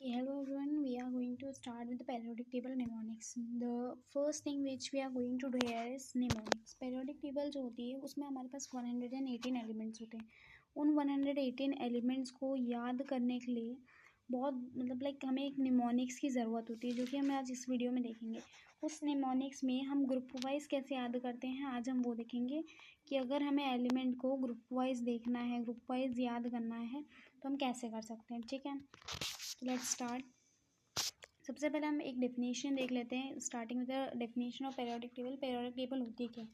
Hello everyone, we are going to start with the periodic table mnemonics. The first thing which we are going to do here is mnemonics. Periodic table जो होती है उसमें हमारे पास 118 elements होते हैं. उन 118 elements को याद करने के लिए बहुत हमें एक निमोनिक्स की ज़रूरत होती है, जो कि हम आज इस वीडियो में देखेंगे. उस निमोनिक्स में हम ग्रुप वाइज कैसे याद करते हैं आज हम वो देखेंगे कि अगर हमें एलिमेंट को ग्रुप वाइज देखना है, ग्रुप वाइज याद करना है तो हम कैसे कर सकते हैं. ठीक है, लेट्स स्टार्ट. सबसे पहले हम एक डेफिनेशन देख लेते हैं. Starting with the definition of periodic table. Periodic table होती क्या है?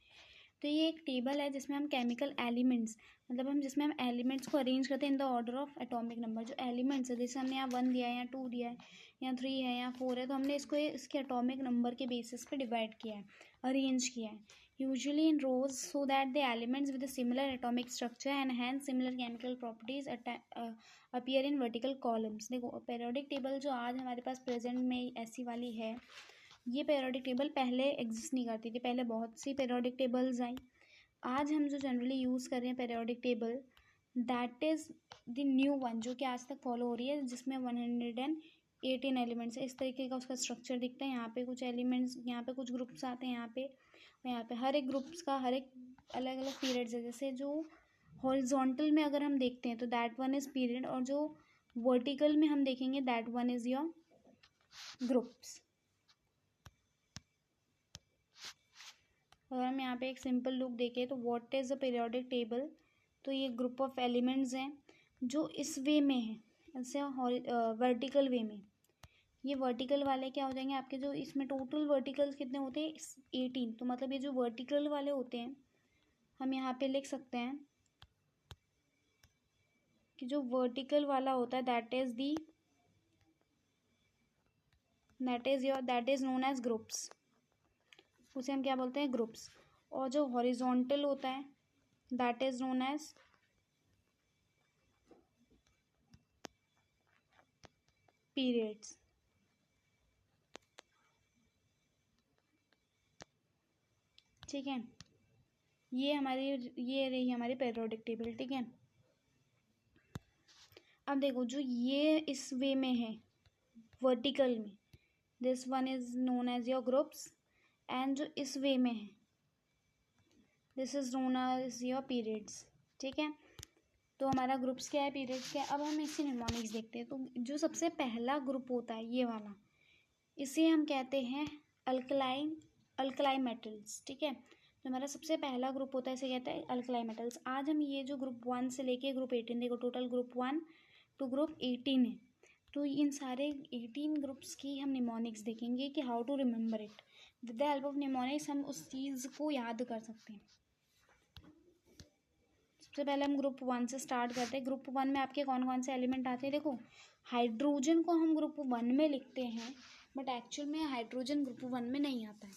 तो ये एक टेबल है जिसमें हम केमिकल एलिमेंट्स जिसमें हम एलिमेंट्स को अरेंज करते हैं in the order of atomic number. जो एलिमेंट्स है, जैसे हमने यहाँ 1 दिया है, यहाँ 2 दिया है, यहाँ 3 है, यहाँ 4 है, तो हमने इसको इसके एटॉमिक नंबर के बेसिस पे डिवाइड किया है, अरेंज किया है, usually in rows so that the elements with a similar atomic structure and hence similar chemical properties appear in vertical columns. देखो periodic table जो आज हमारे पास प्रेजेंट में ऐसी वाली है, ये periodic table पहले एग्जिस्ट नहीं करती थी. पहले बहुत सी periodic tables आई. आज हम जो जनरली यूज़ कर रहे हैं periodic table, that is the new one जो कि आज तक फॉलो हो रही है, जिसमें 118 एलिमेंट्स है. इस तरीके का उसका स्ट्रक्चर दिखता है. यहाँ पे कुछ एलिमेंट्स, यहाँ पे कुछ ग्रुप्स आते हैं, यहाँ पे हर एक ग्रुप्स का हर एक अलग अलग पीरियड्स है. जैसे जो हॉरिजॉन्टल में अगर हम देखते हैं तो दैट वन इज़ पीरियड, और जो वर्टिकल में हम देखेंगे that one is your groups. अगर हम यहाँ पे एक सिंपल लुक देखें तो what is a periodic table, तो ये ग्रुप ऑफ एलिमेंट्स हैं जो इस वे में है, ऐसे वर्टिकल वे में. ये वर्टिकल वाले क्या हो जाएंगे आपके, जो इसमें टोटल वर्टिकल्स कितने होते हैं 18. तो मतलब ये जो वर्टिकल वाले होते हैं हम यहाँ पे लिख सकते हैं कि जो वर्टिकल वाला होता है that is known age groups. उसे हम क्या बोलते हैं, ग्रुप्स. और जो हॉरिजॉन्टल होता है that is known as periods. ठीक है, ये रही हमारी पेरियोडिक टेबल. ठीक है, अब देखो जो ये इस वे में है वर्टिकल में, this one is known as your groups, and जो इस वे में है this is known as your periods. ठीक है, तो हमारा ग्रुप्स क्या है, पीरियड्स क्या है. अब हम इसकी निमोनिक्स देखते हैं. तो जो सबसे पहला ग्रुप होता है ये वाला, इसे हम कहते हैं अल्कलाई मेटल्स. ठीक है, तो हमारा सबसे पहला ग्रुप होता है, इसे कहते हैं अल्कलाई मेटल्स. आज हम ये जो ग्रुप 1 से लेके ग्रुप 18, देखो टोटल ग्रुप 1 टू ग्रुप 18 है. तो इन सारे 18 ग्रुप्स की हम निमोनिक्स देखेंगे कि how to remember it. With the help of mnemonics हम उस चीज़ को याद कर सकते हैं. सबसे पहले हम ग्रुप 1 से स्टार्ट करते हैं. ग्रुप 1 में आपके कौन कौन से एलिमेंट आते हैं. देखो हाइड्रोजन को हम ग्रुप 1 में लिखते हैं, बट एक्चुअल में हाइड्रोजन ग्रुप 1 में नहीं आता है.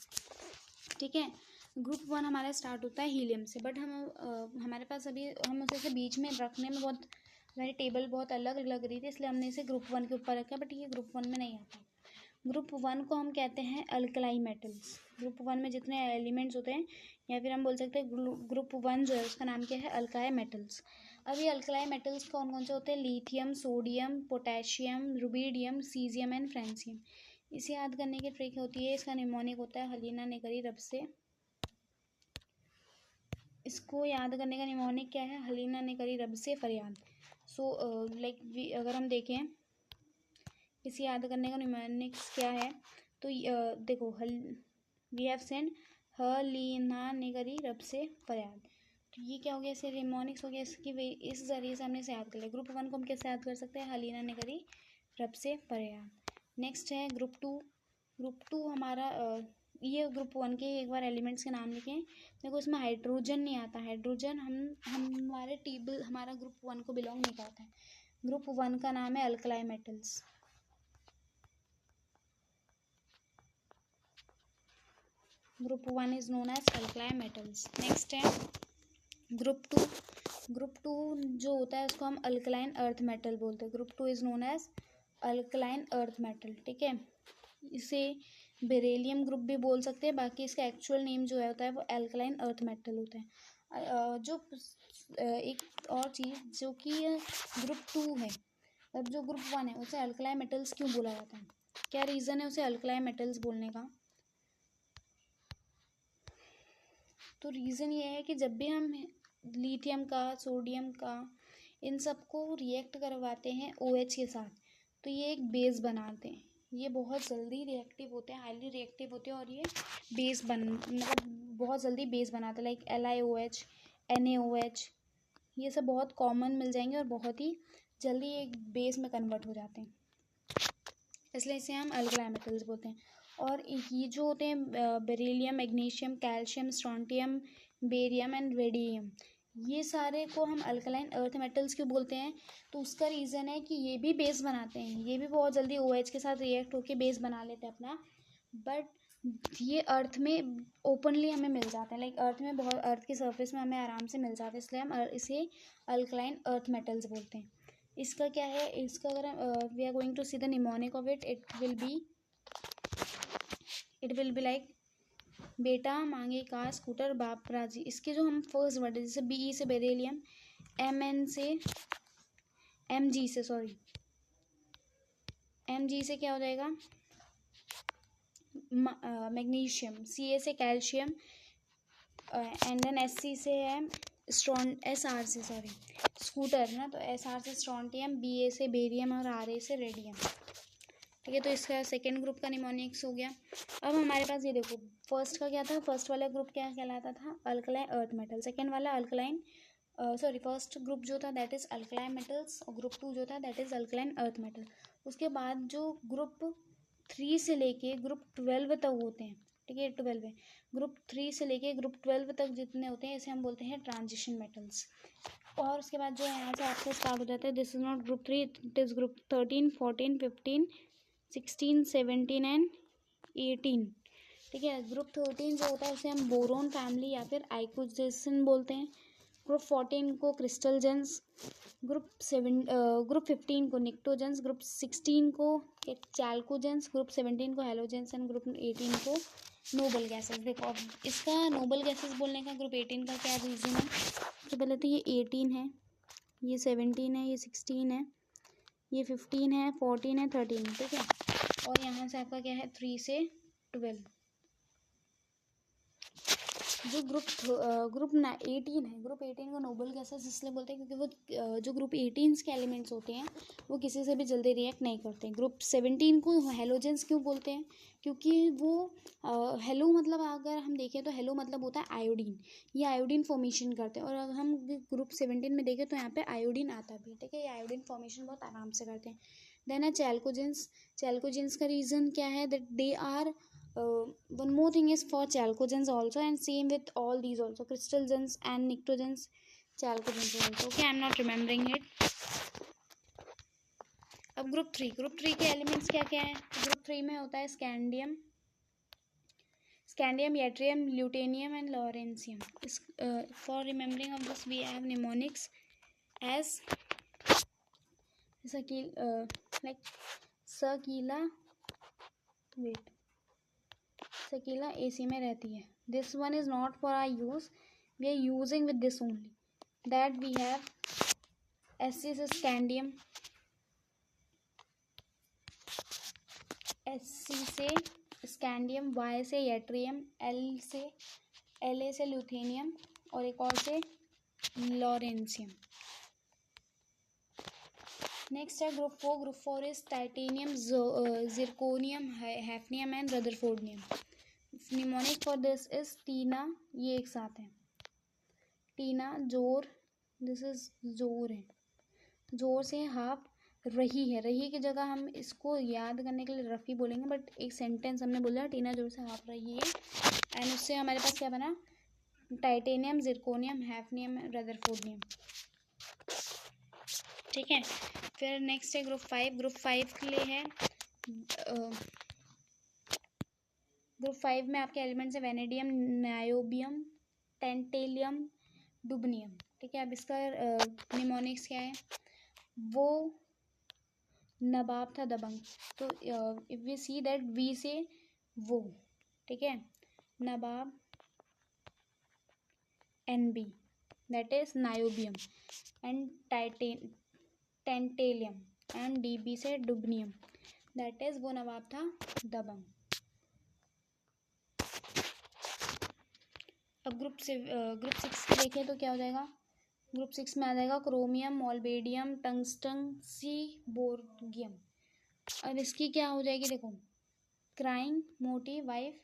ठीक है, ग्रुप 1 हमारा स्टार्ट होता है हीलियम से, बट हमारे पास अभी हम उसे बीच में रखने में बहुत, हमारी टेबल बहुत अलग लग रही थी, इसलिए हमने इसे ग्रुप 1 के ऊपर रखा, बट ये ग्रुप 1 में नहीं आता. ग्रुप 1 को हम कहते हैं अल्कलाई मेटल्स. ग्रुप 1 में जितने एलिमेंट्स होते हैं, या फिर हम बोल सकते हैं ग्रुप 1 जो है उसका नाम क्या है, अल्काई मेटल्स. अब ये अल्कलाई मेटल्स कौन कौन से होते हैं, lithium, sodium, potassium, rubidium, caesium and francium. इसे याद करने की ट्रिक होती है, इसका निमोनिक होता है हलीना निकरी रब से. इसको याद करने का निमोनिक क्या है, हलीना निकरी रब से फरियाद. सो अगर हम देखें इसे याद करने का निमोनिक्स क्या है, तो देखो वी हैव सेंड हलीना निकरी रब से फरियाद. तो ये क्या हो गया, इसे निमोनिक्स हो गया. इस जरिए से हमने इसे याद कर लिया. ग्रुप 1 को हम कैसे याद कर सकते हैं, हलीना निकरी रब से फरियाद. नेक्स्ट है ग्रुप 2. ग्रुप 2 हमारा ये ग्रुप 1 के एक बार एलिमेंट्स के नाम लिखें. देखो इसमें हाइड्रोजन नहीं आता. हाइड्रोजन हमारे टेबल हमारा ग्रुप 1 को बिलोंग नहीं करता है. ग्रुप 1 का नाम है alkali metals. Group 1 is known as alkali metals. Next है ग्रुप 2. ग्रुप 2 जो होता है उसको हम अल्कलाइन अर्थ मेटल बोलते हैं. Group 2 is known as alkaline earth metal. ठीक है, इसे बेरिलियम ग्रुप भी बोल सकते हैं, बाकी इसका एक्चुअल नेम जो है होता है वो अल्कलाइन अर्थ मेटल होता है. जो एक और चीज़ जो कि ग्रुप 2 है, अब जो ग्रुप 1 है उसे अल्कलाई मेटल्स क्यों बोला जाता है, क्या रीज़न है उसे अल्कलाई मेटल्स बोलने का? तो रीज़न ये है कि जब भी हम लिथियम का, सोडियम का, इन सबको रिएक्ट करवाते हैं OH के साथ, तो ये एक बेस बनाते हैं। ये बहुत जल्दी रिएक्टिव होते हैं, हाईली रिएक्टिव होते हैं, और ये बेस मतलब बहुत जल्दी बेस बनाते हैं, लाइक LiOH, NaOH, ये सब बहुत कॉमन मिल जाएंगे और बहुत ही जल्दी एक बेस में कन्वर्ट हो जाते हैं, इसलिए इसे हम अल्कलाई मेटल्स बोलते हैं। और ये जो होते हैं beryllium, magnesium, calcium, strontium, barium and radium, ये सारे को हम अल्कलाइन अर्थ मेटल्स क्यों बोलते हैं? तो उसका रीज़न है कि ये भी बेस बनाते हैं, ये भी बहुत जल्दी OH के साथ रिएक्ट होके बेस बना लेते हैं अपना, बट ये अर्थ में ओपनली हमें मिल जाते हैं, लाइक अर्थ में बहुत, अर्थ की सरफेस में हमें आराम से मिल जाते हैं, इसलिए हम इसे अल्कलाइन अर्थ मेटल्स बोलते हैं। इसका क्या है, इसका अगर we are going to see the mnemonic of it, it will be like बेटा, मांगे का, स्कूटर, बाप, राजी। इसके जो हम फर्स्ट वर्ड है, जैसे BE से बेरिलियम, MN से MG से, सॉरी MG से क्या हो जाएगा, मैग्नीशियम, CA से कैल्शियम, एंड देन SC से है SR से, सॉरी स्कूटर ना, तो SR से स्ट्रोंटियम, BA से बेरियम और RA से रेडियम। ठीक है, तो इसका सेकेंड ग्रुप का निमोनिक्स हो गया। अब हमारे पास ये देखो, फर्स्ट का क्या था, फर्स्ट वाला ग्रुप क्या कहलाता था, अल्कलाइन अर्थ मेटल। सेकेंड वाला अल्कलाइन, सॉरी फर्स्ट ग्रुप जो था दैट इज़ अल्कलाइन मेटल्स, और ग्रुप 2 जो था that is alkaline earth metal. उसके बाद जो ग्रुप 3 से लेके ग्रुप 12 तक होते हैं, ठीक है 12 है, ग्रुप 3 से लेके ग्रुप 12 तक जितने होते हैं इसे हम बोलते हैं ट्रांजिशन मेटल्स। और उसके बाद जो यहाँ से आपसे स्टार्ट हो जाता है, this is not group 3, it is group 13, 14, 15, 16, 17 and 18। ठीक है, ग्रुप 13 जो होता है उसे हम बोरोन फैमिली या फिर आइकोजेसन बोलते हैं। ग्रुप 14 को क्रिस्टलजेंस, ग्रुप 15 को निक्टोजेंस, ग्रुप 16 को चैल्कोजेंस, ग्रुप 17 को हेलोजेंस एंड ग्रुप 18 को नोबल गैसेस। देखो अब इसका नोबल गैसेस बोलने का ग्रुप 18 का क्या रीज़न है, सबसे पहले तो ये 18 है, ये 17 है, ये 16 है, ये 15 है, 14 है, 13 है, ठीक है। और यहाँ से आपका क्या है 3 से 12। जो ग्रुप 18 है, ग्रुप 18 को नोबल गैसेस इसलिए बोलते हैं क्योंकि वो जो ग्रुप 18 के एलिमेंट्स होते हैं वो किसी से भी जल्दी रिएक्ट नहीं करते। ग्रुप 17 को हेलोजेंस क्यों बोलते हैं, क्योंकि वो हेलो मतलब अगर हम देखें तो हेलो मतलब होता है आयोडीन, ये आयोडीन फॉर्मेशन करते हैं। और अगर हम ग्रुप 17 में देखें तो यहाँ पे आयोडीन आता भी है, ठीक है, ये आयोडीन फॉर्मेशन बहुत आराम से करते हैं। देन है चैल्कोजेंस। चैल्कोजेंस का रीज़न क्या है, that they are one more thing is for chalcogens also, and same with all these also, crystalgens and nitrogens, chalcogens also, okay, I'm not remembering it. अब ग्रुप 3 के एलिमेंट्स क्या क्या है, ग्रुप 3 में होता है scandium, yttrium, lutetium and lawrencium. For remembering of this we have mnemonics as like Sakila, wait, Sakila AC में रहती है। This one is not for our use, we are using with this only, that we have SC से scandium, SC से scandium, Y से yttrium, LA से lutetium और एक और से लॉरेंसियम। नेक्स्ट है group 4। Group 4 is titanium, zirconium, hafnium and rutherfordium. Mnemonic for this is टीना, ये एक साथ है, टीना, जोर, दिस इज जोर है, जोर से हाफ, रही है, रही की जगह हम इसको याद करने के लिए रफ़ी बोलेंगे, बट एक सेंटेंस हमने बोला टीना जोर से हाफ रही है, एंड उससे हमारे पास क्या बना, टाइटेनियम, जिरकोनियम, हैफनियम, रदरफोर्डियम, ठीक है। फिर नेक्स्ट है ग्रुप 5। ग्रुप 5 के लिए है ग्रुप 5 में आपके एलिमेंट्स है वेनेडियम, नायोबियम, टेंटेलियम, डुबनियम, ठीक है। अब इसका निमोनिक्स क्या है, वो नबाब था दबंग, तो if we see that we say वो, ठीक है, नबाब, NB that is niobium, and tantalum and DB से डुबनियम, दैट इज वो नवाब था दबंग। अब ग्रुप 6 देखें तो क्या हो जाएगा, ग्रुप 6 में आ जाएगा क्रोमियम, मॉल्बेडियम, टंगस्टन, सीबोर्गियम। और इसकी क्या हो जाएगी, देखो, क्राइंग, मोटी, वाइफ,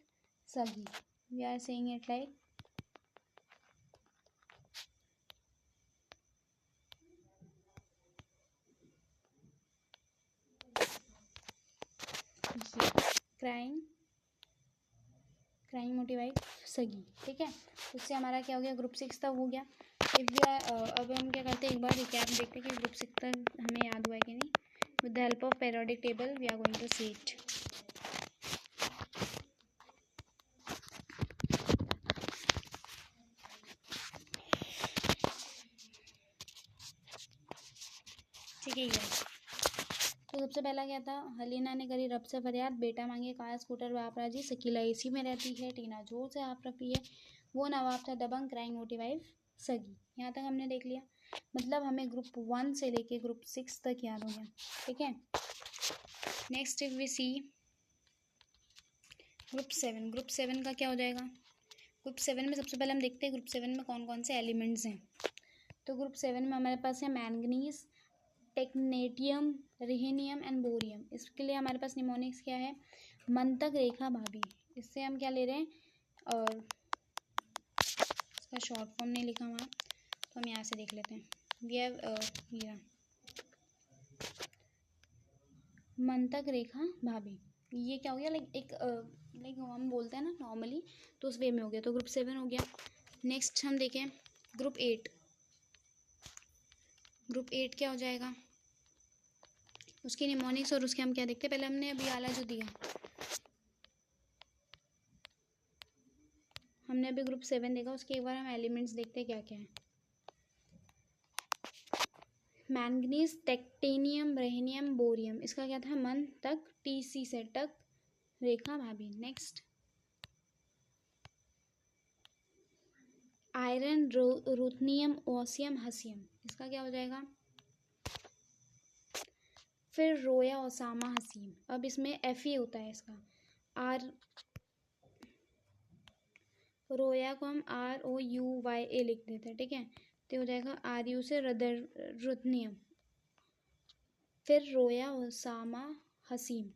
सगी। We are saying it like crying, मोटी, वाइफ, सगी। ठीक है, उससे हमारा क्या हो गया, ग्रुप 6 तक हो गया। इफ वी आर अब हम क्या करते हैं, एक बार रिकैप देखते हैं कि ग्रुप 6 तक हमें याद हुआ है कि नहीं। With the help of periodic table we are going to see it. ठीक है, तो सबसे पहला क्या था, हलीना ने करी रब से फरियाद, बेटा मांगे कार स्कूटर बाप राजी, शकीला AC में रहती है, टीना जोर से आप रखी है, वो नवाब था दबंग, क्राइंग, मोटी, वाइफ, सगी। यहाँ तक हमने देख लिया, मतलब हमें ग्रुप 1 से लेके ग्रुप 6 तक याद हो गया। ठीक है, next if we see group 7, group 7 का क्या हो जाएगा, ग्रुप 7 में सबसे पहले हम देखते हैं ग्रुप 7 में कौन कौन से एलिमेंट्स हैं। तो ग्रुप 7 में हमारे पास है मैंगनीज, टेक्नेटियम, रिहेनियम एंड बोरियम। इसके लिए हमारे पास निमोनिक्स क्या है, मंतक, रेखा, भाभी। इससे हम क्या ले रहे हैं, और इसका शॉर्ट फॉर्म नहीं लिखा वहाँ, तो हम यहाँ से देख लेते हैं। वी हैव मंतक, रेखा, भाभी। ये क्या हो गया, लाइक हम बोलते हैं ना नॉर्मली, तो उस वे में हो गया, तो ग्रुप 7 हो गया। नेक्स्ट हम देखें ग्रुप 8, ग्रुप 8 क्या हो जाएगा, उसकी निमोनिक्स और उसके हम क्या देखते हैं, पहले हमने अभी वाला जो दिया, हमने अभी ग्रुप 7 देखा, उसके एक बार हम एलिमेंट्स देखते हैं क्या क्या है। Manganese, technetium, rhenium, bohrium. इसका क्या था, मन तक, TC से टक, रेखा, भाभी। Next iron, ruthenium, osmium, hassium. इसका क्या हो जाएगा, फिर रोया, ओसामा, हसीम। अब इसमें FE होता है इसका, आर, रोया को हम ROUYA लिख देते हैं। ठीक है, तो हो जाएगा RU से रुथनियम, फिर रोया, ओसामा, हसीम।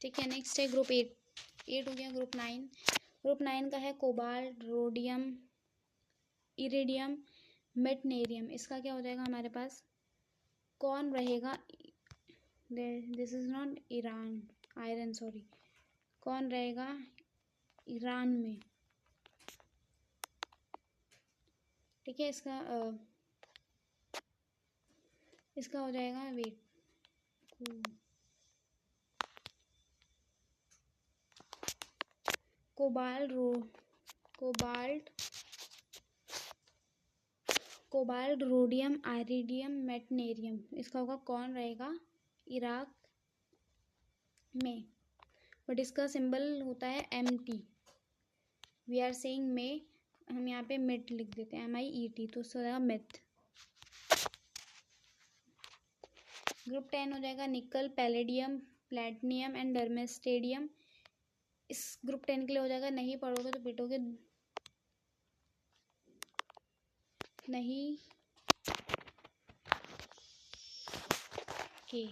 ठीक है, नेक्स्ट है ग्रुप 8 हो गया। ग्रुप 9 का है कोबाल्ट, रोडियम, इरिडियम, मेटनेरियम। इसका क्या हो जाएगा हमारे पास, कौन रहेगा, this is not Iran, iron sorry, कौन रहेगा ईरान में। ठीक है, इसका हो जाएगा वेट, कोबाल्ट, रोडियम, आयरिडियम, मेटनेरियम। इसका होगा कौन रहेगा इराक में, बट इसका सिंबल होता है MT। वी आर सेइंग में, हम यहाँ पे मिट लिख देते हैं, MIET, तो उसका हो जाएगा मिथ। ग्रुप 10 हो जाएगा निकल, पैलेडियम, प्लेटिनियम एंड डर्मेस्टेडियम। इस ग्रुप 10 के लिए हो जाएगा, नहीं पढ़ोगे तो पिटोगे, नहीं के,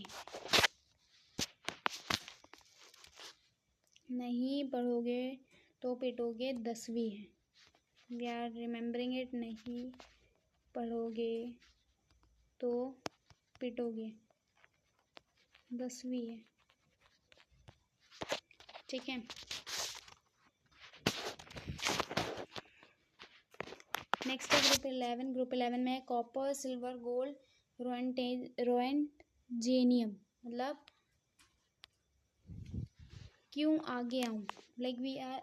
नहीं पढ़ोगे तो पिटोगे 10वीं है। वी आर रिमेम्बरिंग इट, नहीं पढ़ोगे तो पिटोगे 10वीं है। ठीक है, नेक्स्ट है ग्रुप 11। ग्रुप 11 में है कॉपर, सिल्वर, गोल्ड, रोएंजेनियम। मतलब क्यों आगे आऊँ, लाइक वी आर,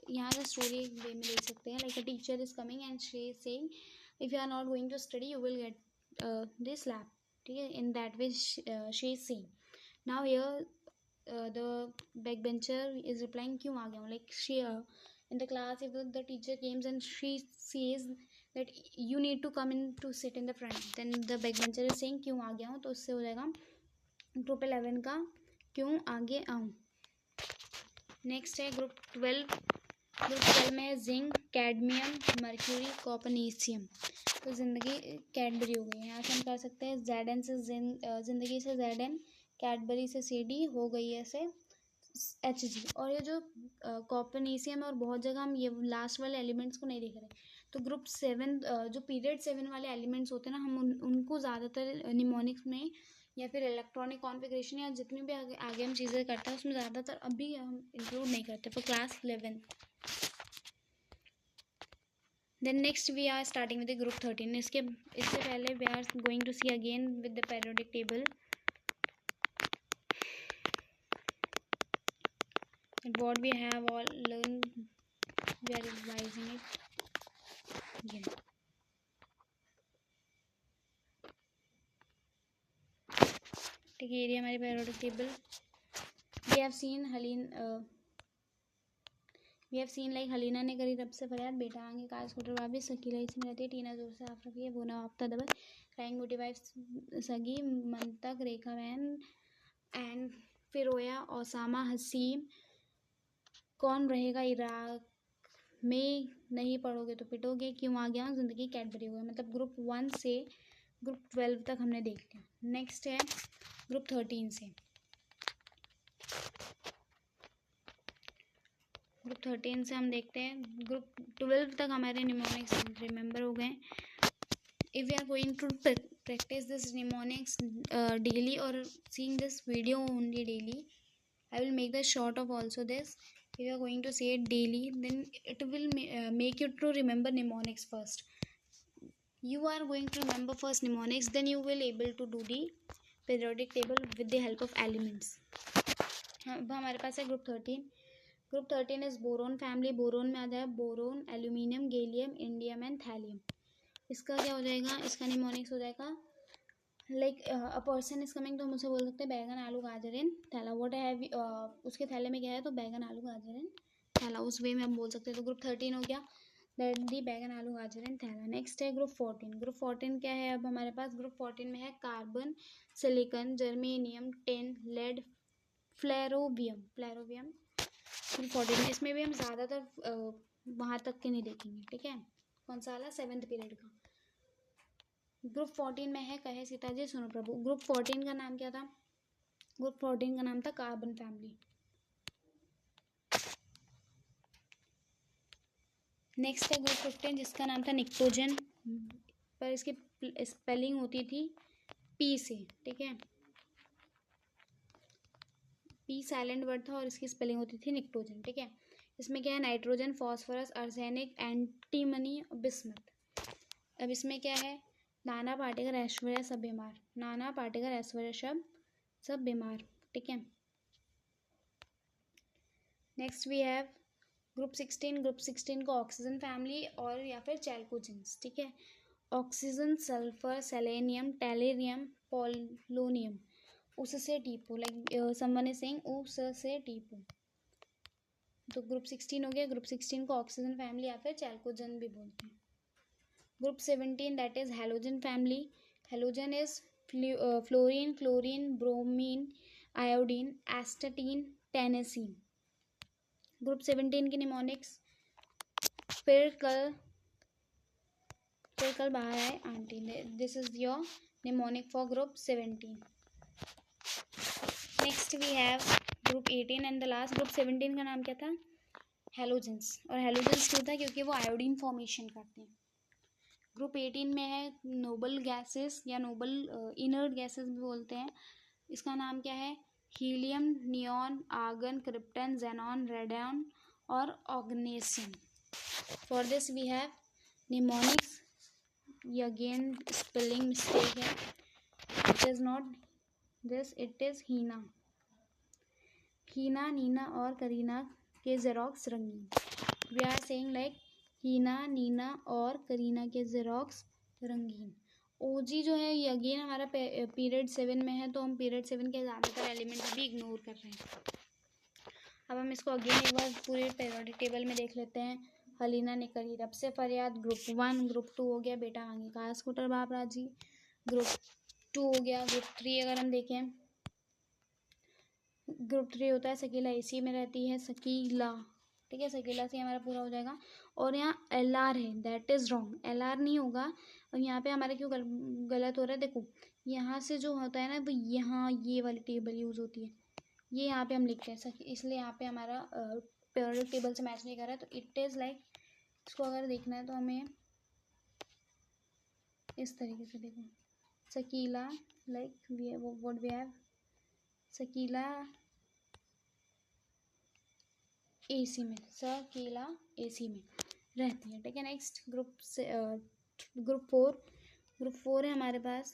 यहाँ का स्टोरी एक वे में देख सकते हैं, like a teacher is coming and she is saying if you are not going to study you will get this lab. ठीक है, in that way she is saying. Now here the back bencher is replying क्यों आ गया हूँ, like she in the class if the teacher comes and she says that you need to come in to sit in the front, then the back bencher is saying क्यों आ गया हूँ, तो उससे हो जाएगा ग्रुप 11 का क्यों आगे आऊँ। नेक्स्ट है ग्रुप 12। ग्रुप 12 में है जिंक, कैडमियम, मर्क्यूरी, कॉपरनीशियम। तो जिंदगी कैडबरी हो गई है, यहाँ से हम कर सकते हैं जेड से जिंदगी से जेड, कैडबरी से CD, हो गई है से HG। और ये जो कॉपरनीशियम और बहुत जगह हम ये लास्ट वाले एलिमेंट्स को नहीं देख रहे, तो ग्रुप 7 जो पीरियड 7 वाले एलिमेंट्स होते हैं ना, हम उनको ज़्यादातर निमोनिक्स में या फिर इलेक्ट्रॉनिक कॉन्फ़िगरेशन या जितनी भी आगे हम चीज़ें करते हैं उसमें ज़्यादातर अभी हम इंक्लूड नहीं करते for class 11। Then next we are starting with the group 13। इससे पहले we are going to see again with the periodic table and what we have all learned, we are revising it again. ठीक है, ये हमारी periodic table. We have seen like हलीना ने करी रब से फरियाद, बेटा आगे काज स्कूटर वापस, शकीला इसमें रहती है, टीना जोर से आप रखी है, वो ना आपता दबल, क्राइंग मोटी वाइफ सगी, मंतक, रेखा वैन एंड फिरोया, ओसामा, हसीम, कौन रहेगा इराक में, नहीं पढ़ोगे तो पिटोगे, क्यों आ गया, जिंदगी कैडबरी हो गया। मतलब ग्रुप 1 से ग्रुप 12 तक हमने देख लिया। नेक्स्ट है ग्रुप 13 से। ग्रुप 13 से हम देखते हैं, ग्रुप 12 तक हमारे निमोनिक्स रिमेंबर हो गए। If we are going to practice this mnemonics daily or seeing this video only daily, I will make the short of also this. If you are going to say it daily, then it will make you to remember mnemonics first. You are going to remember first mnemonics, then you will able to do the periodic table with the help of elements. अब हमारे पास है group 13। Group 13 is boron family. Boron में आ जाए boron, aluminium, gallium, indium and thallium. इसका क्या हो जाएगा, इसका निमोनिक्स हो जाएगा like a person is coming, तो हम उसे बोल सकते हैं बैगन, आलू, गाजर इन थैला। व्हाट हैव, उसके थैले में क्या है, तो बैगन, आलू, गाजर इन थैला, उस वे में हम बोल सकते हैं। तो ग्रुप 13 हो गया, दैट दी बैगन, आलू, गाजर इन थैला। नेक्स्ट है ग्रुप 14। ग्रुप 14 क्या है अब हमारे पास, ग्रुप 14 में है carbon, silicon, germanium, tin, lead, flerovium. Group 14 में, इसमें भी हम ज़्यादातर वहाँ तक के नहीं देखेंगे, ठीक है। कौन सा वाला, 7th पीरियड का। ग्रुप 14 में है कहे सीताजी सुनो प्रभु। ग्रुप 14 का नाम क्या था, ग्रुप 14 का नाम था कार्बन फैमिली। नेक्स्ट है ग्रुप 15 जिसका नाम था निक्टोजन, पर इसकी स्पेलिंग होती थी P से, ठीक है, P साइलेंट वर्ड था और इसकी स्पेलिंग होती थी निक्टोजन, ठीक है। इसमें क्या है, nitrogen, phosphorus, arsenic, antimony, bismuth. अब इसमें क्या है, नाना पाटेकर, ऐश्वर्या, सब बीमार। नाना पाटेकर, ऐश्वर्या, सब बीमार, ठीक है। Next we have group 16। Group 16 को ऑक्सीजन फैमिली और या फिर चैल्कोजेंस, ठीक है। ऑक्सीजन, सल्फर, सेलेनियम, टेलेरियम, पोलोनियम, उससे टीपो, लाइक समवन इज सेइंग उससे टीपो। तो ग्रुप 16 हो गया। ग्रुप 16 को ऑक्सीजन फैमिली या फिर चैल्कोजन भी बोलते हैं। Group 17 that is halogen family. Halogen is fluorine, chlorine, bromine, iodine, astatine, tennessine. Group 17 की निमोनिक्स, फिर कल बाहर आए आंटी। This is your mnemonic for group 17। Next we have group 18 and the last. Group 17 का नाम क्या था, हेलोजेंस। और हेलोजेंस क्यों था, क्योंकि वो आयोडीन फॉर्मेशन करते हैं। ग्रुप 18 में है नोबल गैसेस या नोबल इनर्ट गैसेस भी बोलते हैं। इसका नाम क्या है, helium, neon, argon, krypton, xenon, radon और oganesson. For this we have mnemonics, ये अगेन स्पेलिंग मिस्टेक है, it is not this, it is Heena. Heena, Neena और करीना के जेरोक्स रंगीन। We are saying like Heena, Neena और करीना के जेरोक्स रंगीन। ओजी जो है ये अगेन हमारा पीरियड 7 में है, तो हम पीरियड 7 के ज़्यादातर एलिमेंट अभी इग्नोर कर रहे हैं। अब हम इसको अगेन एक बार पूरे पेरियोडिक टेबल में देख लेते हैं। हलीना ने करी रब से फरियाद। ग्रुप 1। ग्रुप 2 हो गया बेटा मांगे कार स्कूटर बाप राजी। ग्रुप 2 हो गया। ग्रुप 3 अगर हम देखें, ग्रुप 3 होता है सकीला एसी में रहती है, सकीला, ठीक है, सकीला से हमारा पूरा हो जाएगा। और यहाँ LR है, दैट इज़ रॉन्ग, LR नहीं होगा। और यहाँ पे हमारा क्यों गलत हो रहा है, देखो यहाँ से जो होता है ना वो यहाँ ये वाली टेबल यूज़ होती है, ये यहाँ पे हम लिखते हैं, इसलिए यहाँ पे हमारा पीरियोडिक टेबल से मैच नहीं कर रहा है। तो इट इज़ लाइक, इसको अगर देखना है तो हमें इस तरीके से देखो, Sakila like what we have, Sakila AC में, सकीला AC में रहती है, ठीक है। नेक्स्ट ग्रुप से ग्रुप 4। ग्रुप 4 है हमारे पास,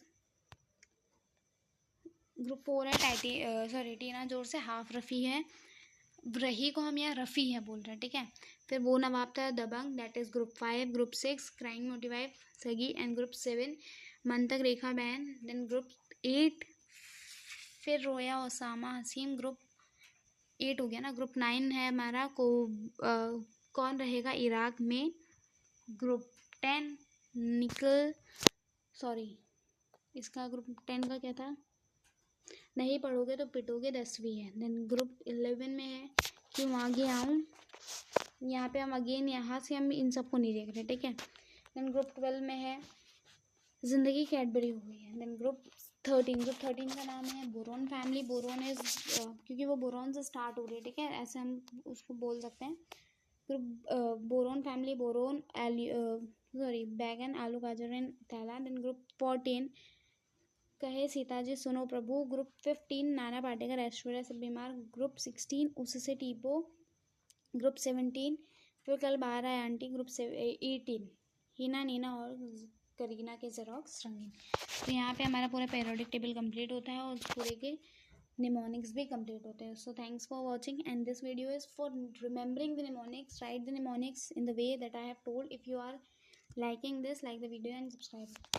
ग्रुप 4 है टीना जोर से हाफ रफ़ी है, रही को हम यहाँ रफ़ी है बोल रहे हैं, ठीक है। फिर वो नवाब था दबंग, that is group 5। Group 6 crying मोटिवाइव सगी एंड ग्रुप 7 मन तक रेखा बहन। देन ग्रुप 8 फिर रोया ओसामा हसीम, ग्रुप 8 हो गया ना। ग्रुप 9 है हमारा कौन रहेगा इराक में। ग्रुप 10 निकल, सॉरी इसका ग्रुप 10 का क्या था, नहीं पढ़ोगे तो पिटोगे 10वीं है। देन ग्रुप 11 में है क्यों आगे आऊँ, यहाँ पे हम अगेन यहाँ से हम इन सबको नहीं देख रहे, ठीक है। देन ग्रुप 12 में है ज़िंदगी कैडबरी हो गई है। देन ग्रुप 13 का नाम है बोरोन फैमिली। बोरोन इज क्योंकि वो बोरोन से स्टार्ट हो रही है, ठीक है, ऐसे हम उसको बोल सकते हैं। ग्रुप बोरोन फैमिली, बोरोन बैगन आलू गाजर एंड थैला। देन ग्रुप 14 कहे सीताजी सुनो प्रभु। ग्रुप 15 नाना पाटेकर ऐश्वर्या सब बीमार। ग्रुप 16 उससे टीपो। ग्रुप 17 फिर कल बाहर आए आंटी। ग्रुप 18 हीना नीना और करीना के जेरोक्स रंगीन। तो यहाँ पे हमारा पूरा पीरियोडिक टेबल कंप्लीट होता है और पूरे के निमोनिक्स भी कंप्लीट होते हैं. So thanks for watching, and this video is for remembering the mnemonics. Write the mnemonics in the way that I have told. If you are liking this, like the video and subscribe.